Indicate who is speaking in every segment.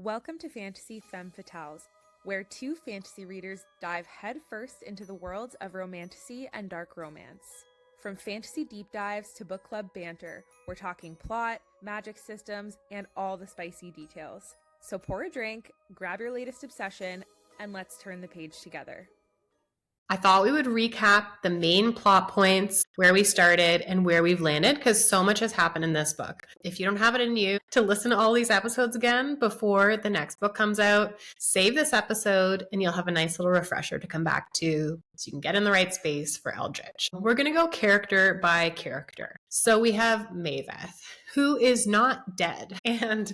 Speaker 1: Welcome to Fantasy Femme Fatales, where two fantasy readers dive headfirst into the worlds of romantasy and dark romance. From fantasy deep dives to book club banter, we're talking plot, magic systems, and all the spicy details. So pour a drink, grab your latest obsession, and let's turn the page together.
Speaker 2: I thought we would recap the main plot points, where we started and where we've landed, because so much has happened in this book. If you don't have it in you to listen to all these episodes again before the next book comes out, save this episode and you'll have a nice little refresher to come back to so you can get in the right space for Eldritch. We're going to go character by character. So we have Maevyth, who is not dead. And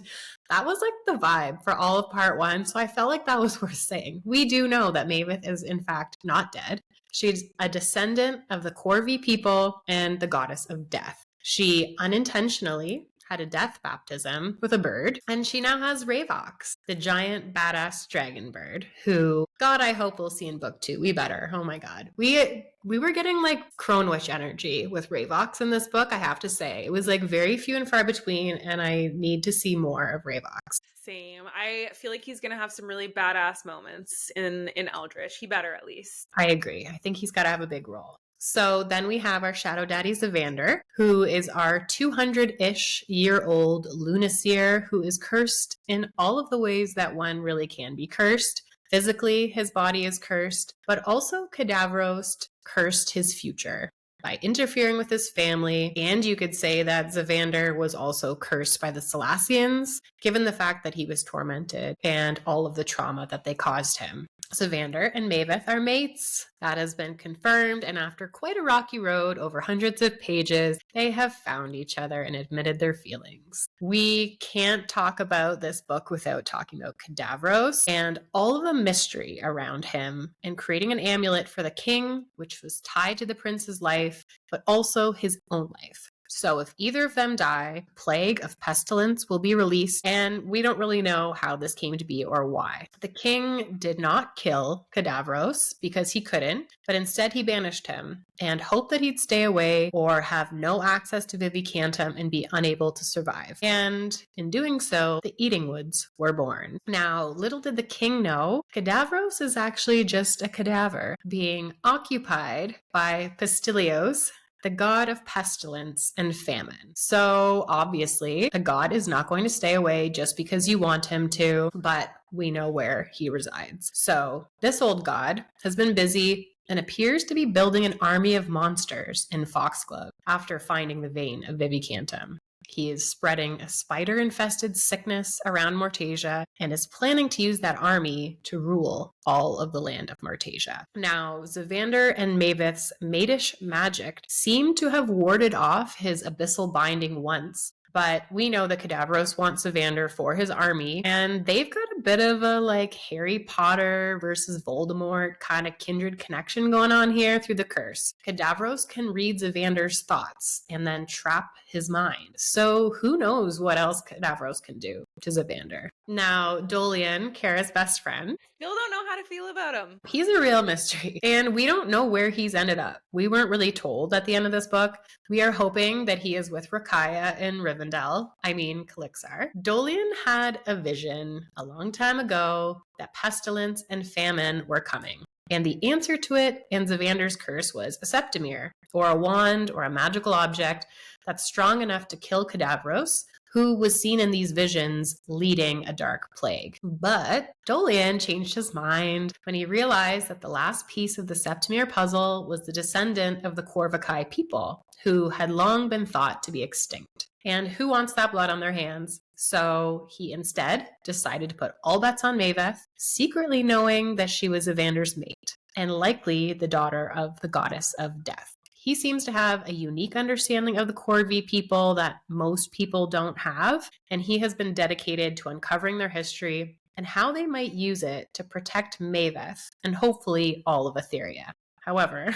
Speaker 2: that was like the vibe for all of part one. So I felt like that was worth saying. We do know that Maevyth is in fact not dead. She's a descendant of the Corvi people and the goddess of death. She unintentionally had a death baptism with a bird, and she now has Ravox, the giant badass dragon bird, who, God, I hope we'll see in book 2. We better. Oh my God. We were getting like Crone Witch energy with Ravox in this book, I have to say. It was like very few and far between, and I need to see more of Ravox.
Speaker 3: Same. I feel like he's going to have some really badass moments in Eldritch. He better, at least.
Speaker 2: I agree. I think he's got to have a big role. So then we have our shadow daddy Zevander, who is our 200-ish year old lunaseer who is cursed in all of the ways that one really can be cursed. Physically, his body is cursed, but also Cadavros cursed his future by interfering with his family. And you could say that Zevander was also cursed by the Selasians, given the fact that he was tormented and all of the trauma that they caused him. Zevander and Maevyth are mates. That has been confirmed, and after quite a rocky road over hundreds of pages, they have found each other and admitted their feelings. We can't talk about this book without talking about Cadavros and all of the mystery around him and creating an amulet for the king, which was tied to the prince's life, but also his own life. So if either of them die, Plague of Pestilence will be released, and we don't really know how this came to be or why. The king did not kill Cadavros because he couldn't, but instead he banished him and hoped that he'd stay away or have no access to Vivicantum and be unable to survive. And in doing so, the Eating Woods were born. Now, little did the king know, Cadavros is actually just a cadaver being occupied by Pestilence, the god of pestilence and famine. So obviously, the god is not going to stay away just because you want him to, but we know where he resides. So this old god has been busy and appears to be building an army of monsters in Foxglove after finding the vein of Vivicantum. He is spreading a spider-infested sickness around Mortasia and is planning to use that army to rule all of the land of Mortasia. Now, Zevander and Maevyth's maidish magic seem to have warded off his abyssal binding once, but we know that Cadavros wants Zevander for his army, and they've got a bit of a like Harry Potter versus Voldemort kind of kindred connection going on here through the curse. Cadavros can read Zevander's thoughts and then trap his mind. So who knows what else Cadavros can do to Zevander. Now, Dolion, Kara's best friend,
Speaker 3: Still don't know how to feel about him.
Speaker 2: he's a real mystery, and we don't know where he's ended up. We weren't really told at the end of this book. We are hoping that he is with Rakaya in Rivendell, Calixar. Dolion had a vision a long time ago that pestilence and famine were coming. And the answer to it in Zevander's curse was a septimere, or a wand, or a magical object that's strong enough to kill Cadavros, who was seen in these visions leading a dark plague. But Dolion changed his mind when he realized that the last piece of the septimere puzzle was the descendant of the Corvicae people, who had long been thought to be extinct. And who wants that blood on their hands? So he instead decided to put all bets on Maevyth, secretly knowing that she was Zevander's mate, and likely the daughter of the goddess of death. He seems to have a unique understanding of the Corvi people that most people don't have, and he has been dedicated to uncovering their history and how they might use it to protect Maevyth and hopefully all of Aethyria. However,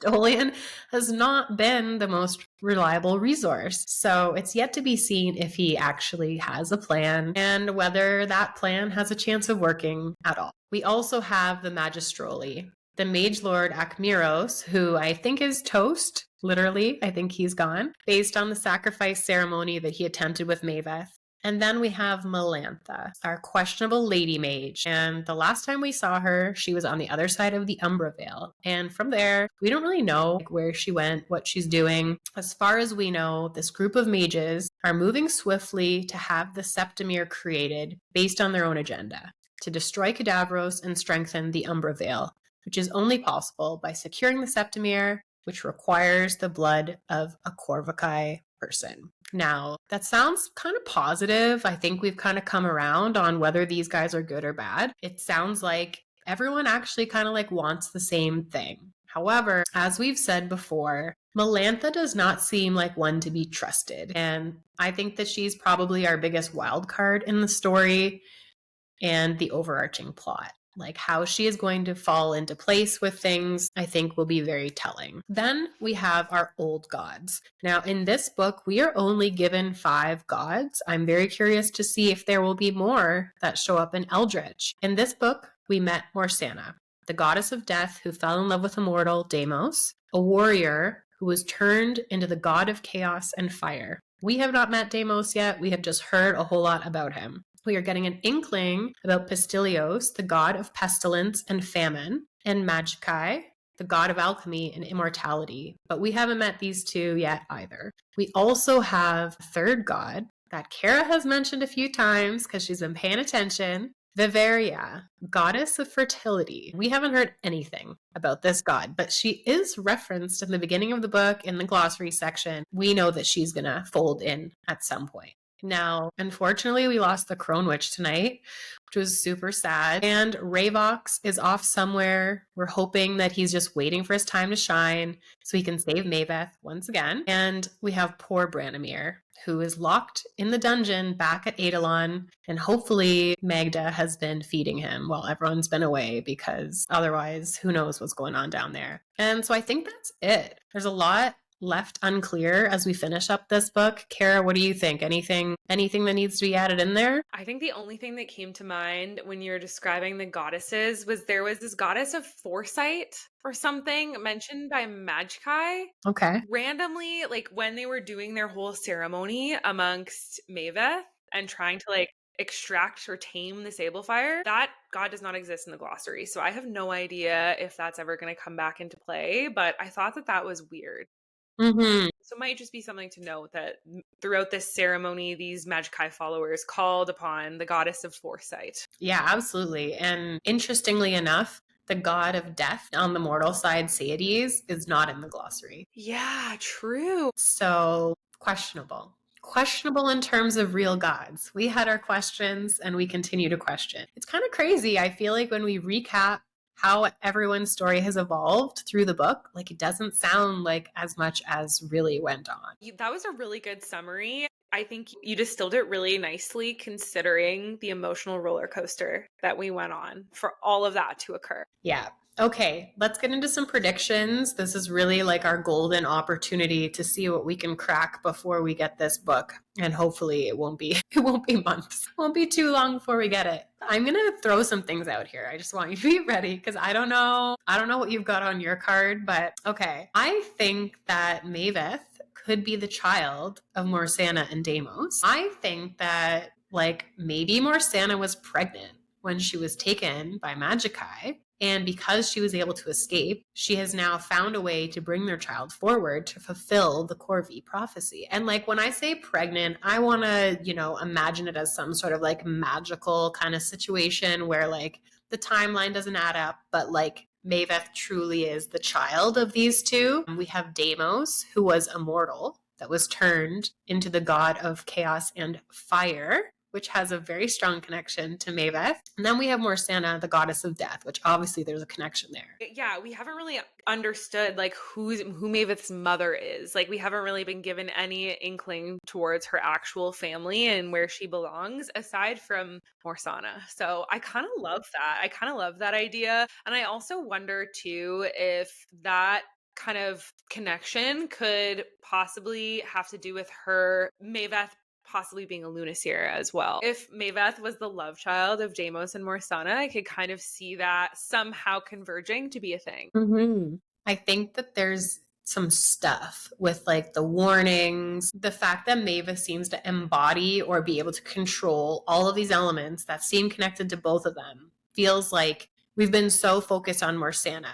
Speaker 2: Dolion has not been the most reliable resource, so it's yet to be seen if he actually has a plan and whether that plan has a chance of working at all. We also have the Magistroli, the Mage Lord Akmiros, who I think is toast, literally, I think he's gone, based on the sacrifice ceremony that he attempted with Maevyth. And then we have Melantha, our questionable lady mage. And the last time we saw her, she was on the other side of the Umbra Veil. And from there, we don't really know where she went, what she's doing. As far as we know, this group of mages are moving swiftly to have the Septimere created based on their own agenda, to destroy Cadavros and strengthen the Umbra Veil, which is only possible by securing the Septimere, which requires the blood of a Corvicae person. Now, that sounds kind of positive. I think we've kind of come around on whether these guys are good or bad. It sounds like everyone actually kind of like wants the same thing. However, as we've said before, Melantha does not seem like one to be trusted. And I think that she's probably our biggest wild card in the story and the overarching plot. Like how she is going to fall into place with things, I think will be very telling. Then we have our old gods. Now, in this book, we are only given 5 gods. I'm very curious to see if there will be more that show up in Eldritch. In this book, we met Mortasia, the goddess of death who fell in love with a mortal, Deimos, a warrior who was turned into the god of chaos and fire. We have not met Deimos yet. We have just heard a whole lot about him. We are getting an inkling about Pestilence, the god of pestilence and famine, and Magicae, the god of alchemy and immortality. But we haven't met these two yet either. We also have a third god that Kara has mentioned a few times because she's been paying attention, Viveria, goddess of fertility. We haven't heard anything about this god, but she is referenced in the beginning of the book in the glossary section. We know that she's going to fold in at some point. Now, unfortunately, we lost the Crone Witch tonight, which was super sad. And Ravox is off somewhere. We're hoping that he's just waiting for his time to shine so he can save Maevyth once again. And we have poor Branimir, who is locked in the dungeon back at Eidolon. And hopefully Magda has been feeding him while everyone's been away, because otherwise, who knows what's going on down there. And so I think that's it. There's a lot left unclear as we finish up this book. Kara, what do you think? Anything that needs to be added in there?
Speaker 3: I think the only thing that came to mind when you're describing the goddesses was there was this goddess of foresight or something mentioned by Magicae.
Speaker 2: Okay.
Speaker 3: Randomly, like when they were doing their whole ceremony amongst Maevyth and trying to like extract or tame the Sablefire, that god does not exist in the glossary. So I have no idea if that's ever going to come back into play, but I thought that was weird.
Speaker 2: Mm-hmm.
Speaker 3: So it might just be something to note that throughout this ceremony, these Magicae followers called upon the goddess of foresight.
Speaker 2: Yeah, absolutely. And interestingly enough, the god of death on the mortal side, Sades, is not in the glossary.
Speaker 3: Yeah, true.
Speaker 2: So questionable. Questionable in terms of real gods. We had our questions and we continue to question. It's kind of crazy. I feel like when we recap how everyone's story has evolved through the book, like it doesn't sound like as much as really went on.
Speaker 3: That was a really good summary. I think you distilled it really nicely considering the emotional roller coaster that we went on for all of that to occur.
Speaker 2: Yeah. Okay, let's get into some predictions. This is really like our golden opportunity to see what we can crack before we get this book. And hopefully it won't be months. It won't be too long before we get it. I'm going to throw some things out here. I just want you to be ready because I don't know what you've got on your card, but okay. I think that Maevyth could be the child of Mortasia and Deimos. I think that like maybe Mortasia was pregnant when she was taken by Magicae. And because she was able to escape, she has now found a way to bring their child forward to fulfill the Corvi prophecy. And like when I say pregnant, I want to, imagine it as some sort of like magical kind of situation where like the timeline doesn't add up, but like Maevyth truly is the child of these two. We have Deimos, who was a mortal that was turned into the god of chaos and fire, which has a very strong connection to Maevyth. And then we have Mortasia, the goddess of death, which obviously there's a connection there.
Speaker 3: Yeah, we haven't really understood like who Maevyth's mother is. Like we haven't really been given any inkling towards her actual family and where she belongs aside from Mortasia. So I kind of love that. I kind of love that idea. And I also wonder too if that kind of connection could possibly have to do with her Maevyth possibly being a Lunaseer as well. If Maevyth was the love child of Deimos and Mortasia, I could kind of see that somehow converging to be a thing.
Speaker 2: Mm-hmm. I think that there's some stuff with like the warnings. The fact that Maevyth seems to embody or be able to control all of these elements that seem connected to both of them feels like we've been so focused on Mortasia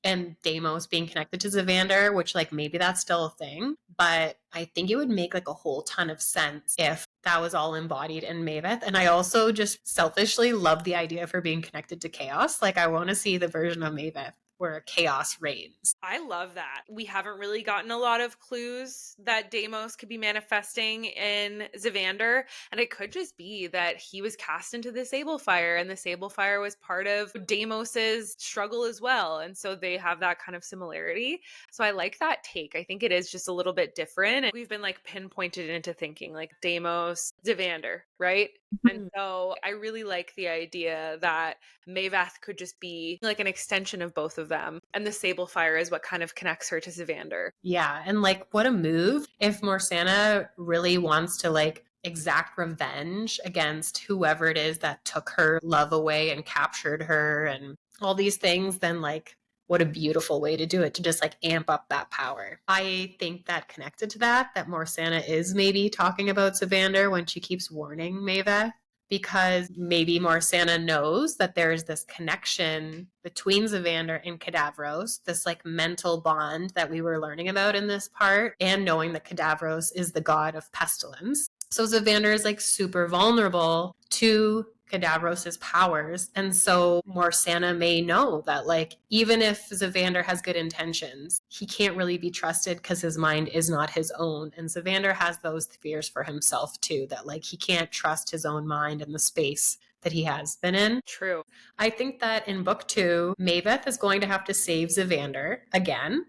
Speaker 2: and Deimos being connected to Zevander, which like maybe that's still a thing, but I think it would make like a whole ton of sense if that was all embodied in Maevyth. And I also just selfishly love the idea of her being connected to chaos. Like I want to see the version of Maevyth where chaos reigns.
Speaker 3: I love that. We haven't really gotten a lot of clues that Deimos could be manifesting in Zevander, and it could just be that he was cast into the Sable Fire, and the Sable Fire was part of Deimos's struggle as well, and so they have that kind of similarity. So I like that take. I think it is just a little bit different. We've been like pinpointed into thinking like Deimos, Zevander, right? And so I really like the idea that Maevyth could just be like an extension of both of them. And the Sable Fire is what kind of connects her to Zevander.
Speaker 2: Yeah. And like, what a move if Mortasia really wants to like exact revenge against whoever it is that took her love away and captured her and all these things, then like, what a beautiful way to do it, to just like amp up that power. I think that connected to that Mortasia is maybe talking about Zevander when she keeps warning Maevyth, because maybe Mortasia knows that there's this connection between Zevander and Cadavros, this like mental bond that we were learning about in this part, and knowing that Cadavros is the god of pestilence. So Zevander is like super vulnerable to Cadavros' powers. And so Mortasia may know that like, even if Zevander has good intentions, he can't really be trusted because his mind is not his own. And Zevander has those fears for himself too, that like he can't trust his own mind and the space that he has been in.
Speaker 3: True.
Speaker 2: I think that in book 2, Maevyth is going to have to save Zevander again.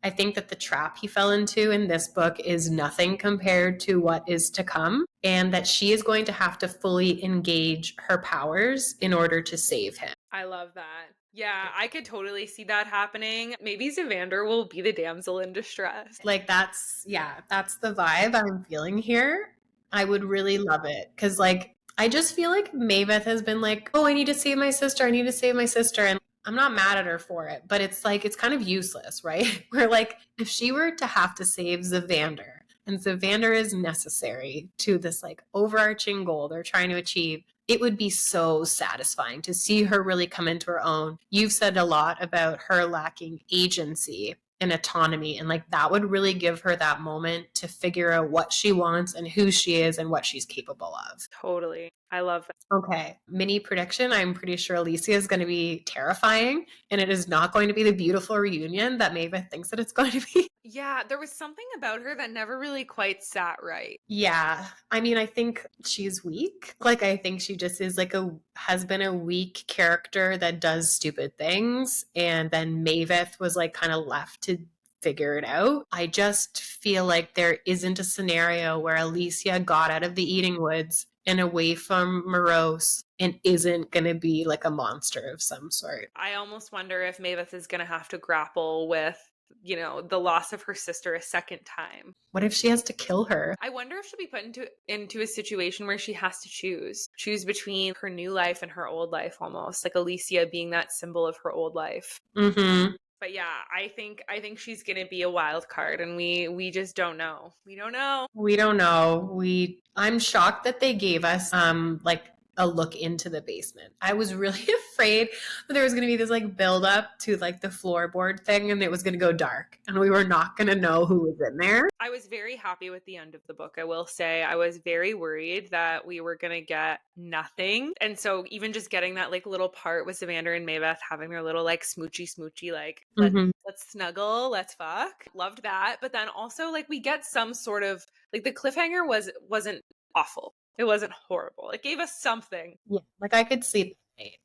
Speaker 2: I think that the trap he fell into in this book is nothing compared to what is to come, and that she is going to have to fully engage her powers in order to save him.
Speaker 3: I love that. Yeah, I could totally see that happening. Maybe Zevander will be the damsel in distress.
Speaker 2: Like that's the vibe I'm feeling here. I would really love it because like I just feel like Maevyth has been like, oh, I need to save my sister. I need to save my sister. And I'm not mad at her for it, but it's like, it's kind of useless, right? Where like, if she were to have to save Zevander, and Zevander is necessary to this like overarching goal they're trying to achieve, it would be so satisfying to see her really come into her own. You've said a lot about her lacking agency and autonomy, and like that would really give her that moment to figure out what she wants and who she is and what she's capable of.
Speaker 3: Totally. I love that.
Speaker 2: Okay, mini prediction. I'm pretty sure Aleysia is going to be terrifying, and it is not going to be the beautiful reunion that Maevyth thinks that it's going to be.
Speaker 3: Yeah, there was something about her that never really quite sat right.
Speaker 2: Yeah, I mean, I think she's weak. Like, I think she just is like has been a weak character that does stupid things, and then Maevyth was like kind of left to figure it out. I just feel like there isn't a scenario where Aleysia got out of the Eating Woods and away from Morose and isn't going to be like a monster of some sort.
Speaker 3: I almost wonder if Maevyth is going to have to grapple with, you know, the loss of her sister a second time.
Speaker 2: What if she has to kill her?
Speaker 3: I wonder if she'll be put into a situation where she has to choose between her new life and her old life, almost like Aleysia being that symbol of her old life.
Speaker 2: Mm-hmm.
Speaker 3: But yeah, I think she's gonna be a wild card, and we just don't know. We don't know. I'm shocked that they gave us like a look into the basement. I was really afraid that there was going to be this like build up to like the floorboard thing and it was going to go dark and we were not going to know who was in there. I was very happy with the end of the book. I will say I was very worried that we were going to get nothing. And so even just getting that like little part with Zevander and Maevyth having their little like smoochy like let's snuggle, let's fuck. Loved that. But then also like we get some sort of like the cliffhanger wasn't awful. It wasn't horrible. It gave us something.
Speaker 2: Yeah, like I could sleep at night.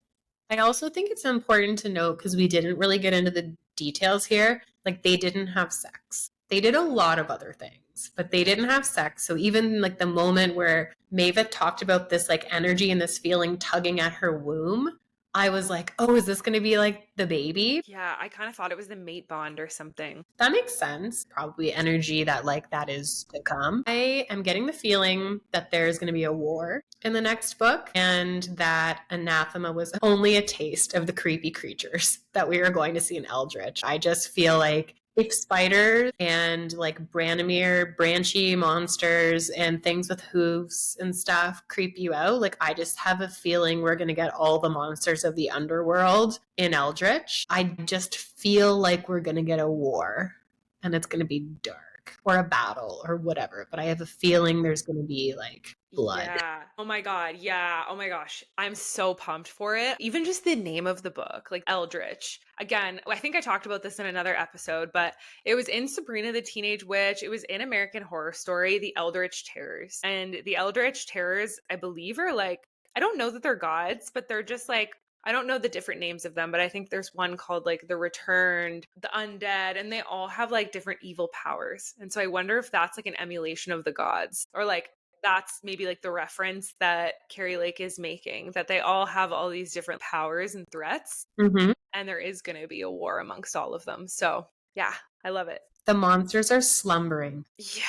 Speaker 2: I also think it's important to note, because we didn't really get into the details here, like they didn't have sex. They did a lot of other things, but they didn't have sex. So even like the moment where Maevyth talked about this like energy and this feeling tugging at her womb, I was like, oh, is this going to be like the baby?
Speaker 3: Yeah, I kind of thought it was the mate bond or something.
Speaker 2: That makes sense. Probably energy that like that is to come. I am getting the feeling that there's going to be a war in the next book and that Anathema was only a taste of the creepy creatures that we are going to see in Eldritch. I just feel like If spiders and like Branimir, branchy monsters and things with hooves and stuff creep you out, like I just have a feeling we're going to get all the monsters of the underworld in Eldritch. I just feel like we're going to get a war and it's going to be dark or a battle or whatever. But I have a feeling there's going to be like blood.
Speaker 3: Yeah. Oh my God. Yeah. Oh my gosh. I'm so pumped for it. Even just the name of the book, like Eldritch. Again, I think I talked about this in another episode, but it was in Sabrina the Teenage Witch. It was in American Horror Story, The Eldritch Terrors. And the Eldritch Terrors, I believe, are like, I don't know that they're gods, but they're just like, I don't know the different names of them, but I think there's one called like the Returned, the Undead, and they all have like different evil powers. And so I wonder if that's like an emulation of the gods, or like that's maybe like the reference that Keri Lake is making, that they all have all these different powers and threats, and there is going to be a war amongst all of them. So yeah, I love it.
Speaker 2: The monsters are slumbering.
Speaker 3: Yeah,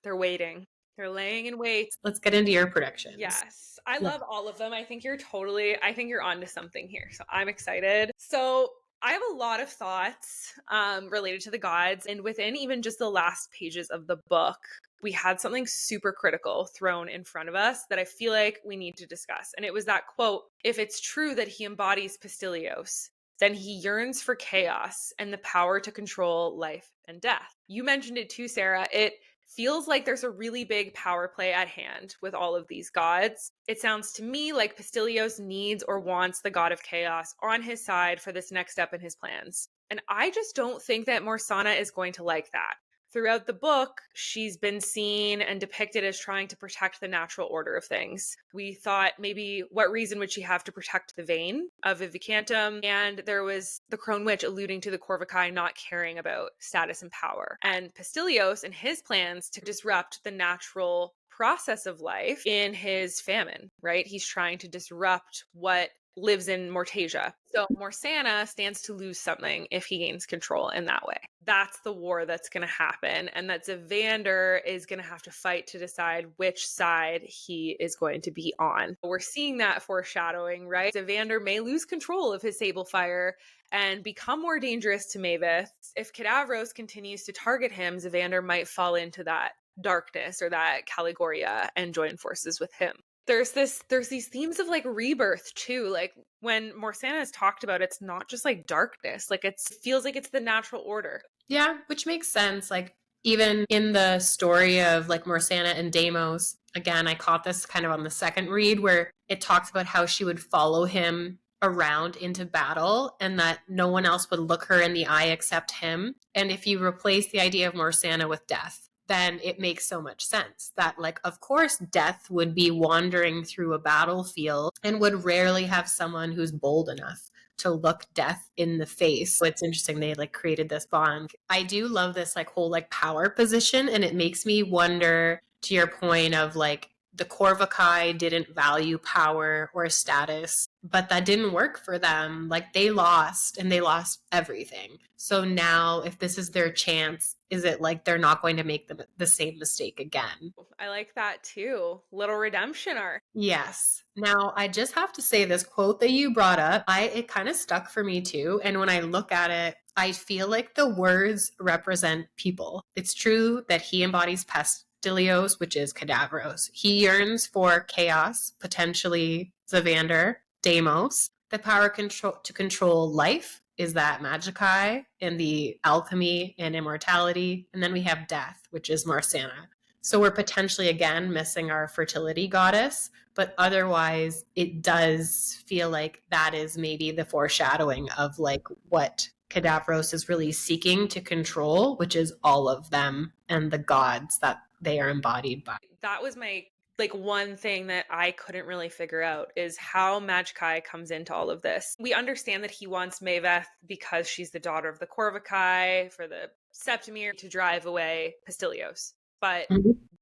Speaker 3: they're waiting. They're laying in wait.
Speaker 2: Let's get into your predictions.
Speaker 3: Yes. I love all of them. I think you're onto something here. So I'm excited. So I have a lot of thoughts related to the gods. And within even just the last pages of the book, we had something super critical thrown in front of us that I feel like we need to discuss. And it was that quote, if it's true that he embodies Pestilios, then he yearns for chaos and the power to control life and death. You mentioned it too, Sarah. It feels like there's a really big power play at hand with all of these gods. It sounds to me like Pestilios needs or wants the god of chaos on his side for this next step in his plans. And I just don't think that Mortasia is going to like that. Throughout the book, she's been seen and depicted as trying to protect the natural order of things. We thought maybe what reason would she have to protect the vein of Vivicantum? And there was the Crone Witch alluding to the Corvicae not caring about status and power. And Pestilios and his plans to disrupt the natural process of life in his famine, right? He's trying to disrupt what lives in Mortasia. So Mortasia stands to lose something if he gains control in that way. That's the war that's going to happen, and that Zevander is going to have to fight to decide which side he is going to be on. We're seeing that foreshadowing, right? Zevander may lose control of his sable fire and become more dangerous to Maevyth. If Cadavros continues to target him, Zevander might fall into that darkness or that Caligorya and join forces with him. There's these themes of like rebirth too. Like when Mortasia is talked about, it's not just like darkness. Like it feels like it's the natural order.
Speaker 2: Yeah, which makes sense. Like even in the story of like Mortasia and Deimos, again, I caught this kind of on the second read where it talks about how she would follow him around into battle and that no one else would look her in the eye except him. And if you replace the idea of Mortasia with death, then it makes so much sense that, like, of course, death would be wandering through a battlefield and would rarely have someone who's bold enough to look death in the face. So it's interesting they like created this bond. I do love this like whole like power position, and it makes me wonder, to your point of like the Corvicae didn't value power or status, but that didn't work for them. Like they lost and they lost everything. So now if this is their chance, is it like they're not going to make the same mistake again?
Speaker 3: I like that too. Little redemption arc.
Speaker 2: Yes. Now, I just have to say this quote that you brought up, it kind of stuck for me too. And when I look at it, I feel like the words represent people. It's true that he embodies Pestilios, which is Cadavros. He yearns for chaos, potentially Zevander, Deimos, the power to control life. Is that Magicae and the alchemy and immortality. And then we have death, which is Mortasia. So we're potentially, again, missing our fertility goddess. But otherwise, it does feel like that is maybe the foreshadowing of like what Cadavros is really seeking to control, which is all of them and the gods that they are embodied by.
Speaker 3: That was my like one thing that I couldn't really figure out is how Magicae comes into all of this. We understand that he wants Maevyth because she's the daughter of the Corvicae for the Septimir to drive away Pestilios. But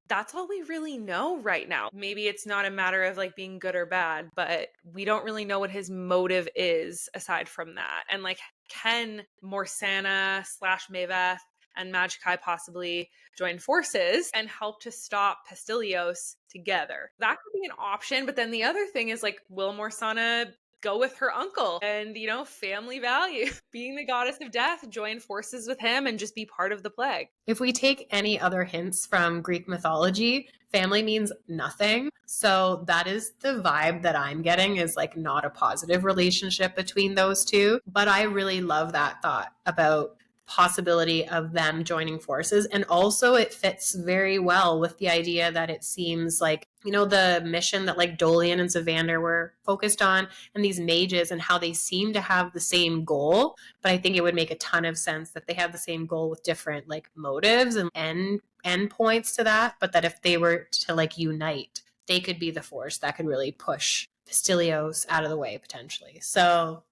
Speaker 3: that's all we really know right now. Maybe it's not a matter of like being good or bad, but we don't really know what his motive is aside from that. And like, can Mortasia / Maevyth and Magicae possibly join forces and help to stop Pestilios together? That could be an option. But then the other thing is like, will Mortasia go with her uncle and, family value. Being the goddess of death, join forces with him and just be part of the plague.
Speaker 2: If we take any other hints from Greek mythology, family means nothing. So that is the vibe that I'm getting, is like not a positive relationship between those two. But I really love that thought about possibility of them joining forces. And also it fits very well with the idea that it seems like, the mission that like Dolion and Zevander were focused on, and these mages and how they seem to have the same goal. But I think it would make a ton of sense that they have the same goal with different like motives and end points to that. But that if they were to like unite, they could be the force that could really push Pestilence out of the way potentially. So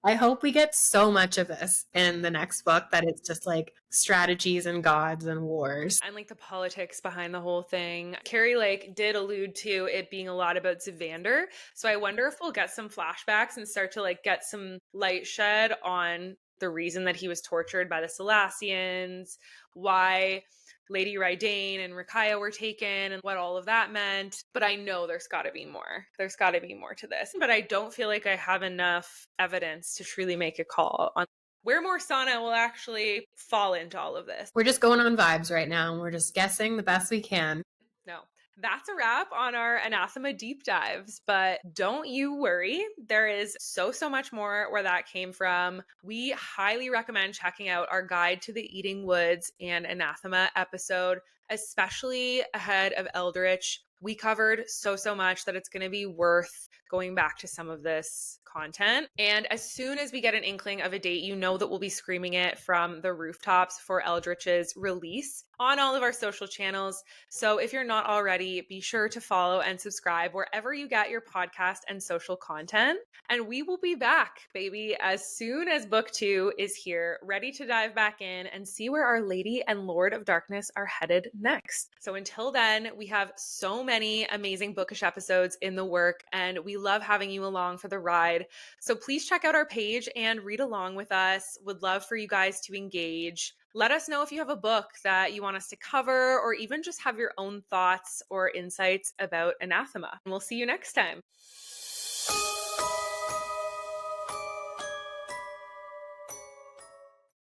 Speaker 2: I hope we get so much of this in the next book that it's just like strategies and gods and wars.
Speaker 3: And like the politics behind the whole thing. Keri like did allude to it being a lot about Zevander. So I wonder if we'll get some flashbacks and start to like get some light shed on the reason that he was tortured by the Salassians, why Lady Rydane and Rakaya were taken and what all of that meant. But I know there's got to be more. There's got to be more to this. But I don't feel like I have enough evidence to truly make a call on where Mortasia will actually fall into all of this.
Speaker 2: We're just going on vibes right now, and we're just guessing the best we can.
Speaker 3: No. That's a wrap on our Anathema deep dives, but don't you worry. There is so much more where that came from. We highly recommend checking out our guide to the Eating Woods and Anathema episode, especially ahead of Eldritch. We covered so much that it's going to be worth going back to some of this content. And as soon as we get an inkling of a date, that we'll be screaming it from the rooftops for Eldritch's release on all of our social channels. So if you're not already, be sure to follow and subscribe wherever you get your podcast and social content. And we will be back, baby, as soon as book 2 is here, ready to dive back in and see where our Lady and Lord of Darkness are headed next. So until then, we have so many amazing bookish episodes in the work, and we love having you along for the ride. So please check out our page and read along with us. Would love for you guys to engage. Let us know if you have a book that you want us to cover, or even just have your own thoughts or insights about Anathema. And we'll see you next time.